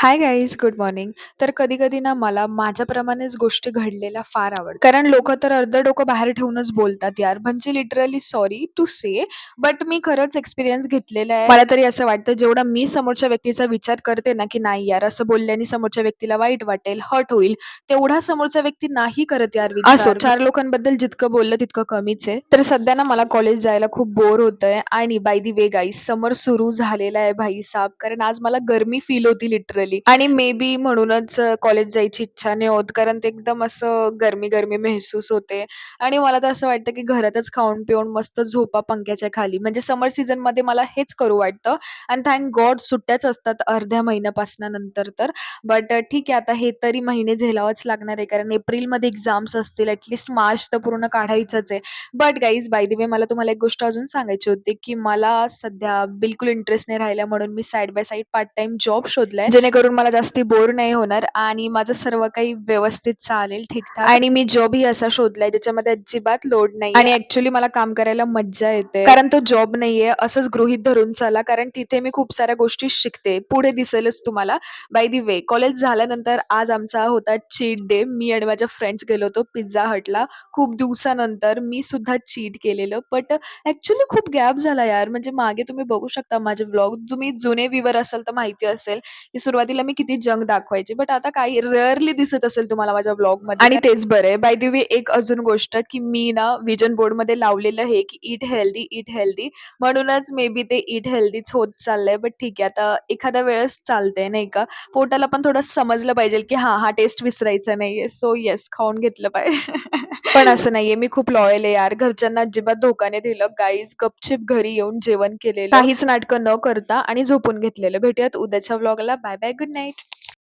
Hi guys, good morning. तर कधी-कधी ना मला माझ्याप्रमाणेच गोष्टी घडलेल्या फार आवडतात. कारण लोकं तर अर्धं डोकं बाहेर ठेवूनच बोलतात यार. म्हणजे literally sorry to say, but मी खरंच एक्सपिरियन्स घेतलेला आहे. मला तरी असं वाटतं जेवढा मी समोरच्या व्यक्तीचा विचार करते ना, की नाही यार असं बोलल्याने समोरच्या व्यक्तीला वाईट वाटेल, हर्ट होईल, तेवढा समोरचा व्यक्ती नाही करत यार विचार. असो, 4 लोकांबद्दल जितकं बोललं तितकं कमीच आहे. तर सध्या ना मला कॉलेज जायला खूप बोर होतंय आणि बाय द वे गाईज समर सुरू झालेला आहे भाईसाहब. कारण आज मला गरमी फील होती लिटरली आणि मे बी म्हणूनच कॉलेज जायची इच्छा नाही होत. कारण ते एकदम असं गरमी-गरमी महसूस होते आणि मला तर असं वाटतं, की घरातच खाऊन-पिऊन मस्त झोपा पंख्याच्या खाली. म्हणजे समर सीझनमध्ये मला हेच करू वाटतं आणि थँक गॉड सुट्ट्याच असतात अर्ध्या महिन्यापासनं नंतर तर. बट ठीक आहे आता हे तरी महिने झेलावंच लागणार आहे. कारण एप्रिलमध्ये एक्झाम्स असतील. ॲट मार्च तर पूर्ण काढायचंच आहे. But guys by the way मला तुम्हाला एक गोष्ट अजून सांगायची होती, की मला सध्या बिलकुल इंटरेस्ट नाही राहिला म्हणून मी side by side part time job शोधलाय. जेणेकरून मला जास्ती बोर नाही होणार आणि माझं सर्व काही व्यवस्थित चालेल ठीक-ठाक आणि मी जॉबही असा शोधलाय ज्याच्यामध्ये अजिबात लोड नाहीये आणि ॲक्चुअली मला काम करायला मज्जा येते. कारण तो जॉब नाहीये असंच गृहीत धरून चला. कारण तिथे मी खूप साऱ्या गोष्टी शिकते. पुढे दिसेलच तुम्हाला. बाय द वे कॉलेज झाल्यानंतर आज आमचा होता चीट डे. मी आणि माझ्या फ्रेंड्स गेलो होतो पिझ्झा हटला. खूप दिवसानंतर मी सुद्धा चीट केलेलं. बट ॲक्चुअली खूप गॅप झाला यार. म्हणजे मागे तुम्ही बघू शकता माझे व्लॉग. तुम्ही जुने व्ह्यूवर असाल तर माहिती असेल, की सुरुवातीला मी किती जंक दाखवायचे. बट आता काही रेअरली दिसत असेल तुम्हाला माझ्या व्लॉगमध्ये आणि तेच बरं आहे. बाय द वे एक अजून गोष्ट, की मी ना व्हिजन बोर्डमध्ये लावलेलं आहे, की ईट हेल्दी, ईट हेल्दी. म्हणूनच मे बी ते ईट हेल्दीच होत चाललंय. बट ठीक आहे आता एखाद्या वेळेस चालतंय नाही का? पोटाला पण थोडं समजलं पाहिजे, की हां, हा टेस्ट विसरायचा नाहीये. सो येस खाऊन घेतलं पाहिजे. पण असं नाहीये, मी खूप लॉयल आहे यार. घरच्यांना अजिबात धोका नाही दिलं. गाईज गपचूप घरी येऊन जेवण केलेलं. काहीच नाटकं न करता आणि झोपून घेतलेलं. भेटूयात उद्याच्या व्लॉगला. Bye bye, good night.